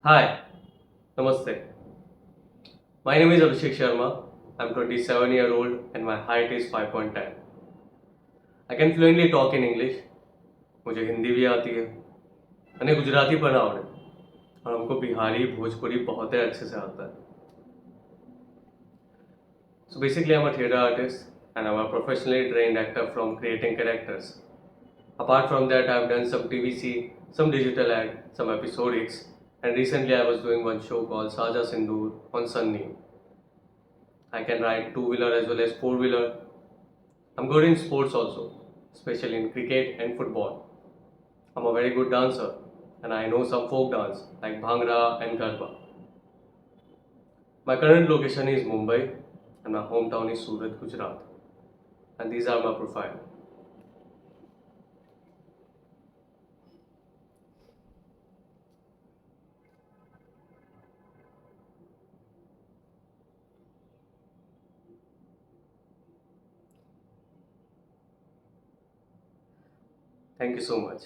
Hi, Namaste. My name is Abhishek Sharma. I'm 27-year-old and my height is 5.10. I can fluently talk in English. मुझे हिंदी भी आती है અને ગુજરાતી પણ આવડે और हमको बिहारी भोजपुरी बहुत ही अच्छे से आता है. So basically I'm a theatre artist and I'm a professionally trained actor from creating characters. Apart from that I've done some TVC, some digital ad, some episodics, and recently I was doing one show called Saja Sindoor on Sunny. I can ride two-wheeler as well as four-wheeler. I'm good in sports also, especially in cricket and football. I'm a very good dancer and I know some folk dance like Bhangra and Garba. My current location is Mumbai and my hometown is Surat, Gujarat. And these are my profile. Thank you so much.